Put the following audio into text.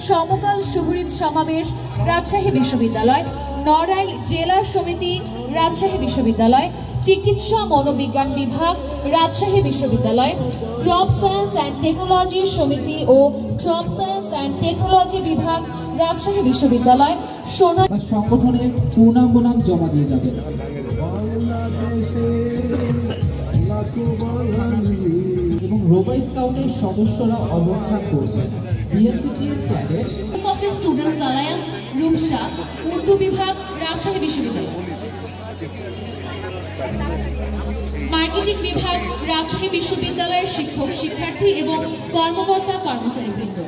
সমকাল সুহৃদ সমাবেশ রাজশাহী বিশ্ববিদ্যালয়, নড়াইল জেলা সমিতি রাজশাহী বিশ্ববিদ্যালয়, চিকিৎসা মনোবিজ্ঞান বিভাগ রাজশাহী বিশ্ববিদ্যালয়, ক্রপ সায়েন্স অ্যান্ড টেকনোলজি সমিতি ও ক্রপ সায়েন্স অ্যান্ড টেকনোলজি বিভাগ রাজশাহী বিশ্ববিদ্যালয় সংগঠনের পূর্ণাঙ্গ নাম জমা দিয়ে যাবেন। এবং রোভার স্কাউটের সদস্যরা অবস্থান করছেন বিএনসিসি এর cadet office students alliance Rupsa Urdu বিভাগ রাজশাহী বিশ্ববিদ্যালয়, মার্কেটিং বিভাগ রাজশাহী বিশ্ববিদ্যালয়ের শিক্ষক শিক্ষার্থী এবং কর্মকর্তা কর্মচারীবৃন্দ।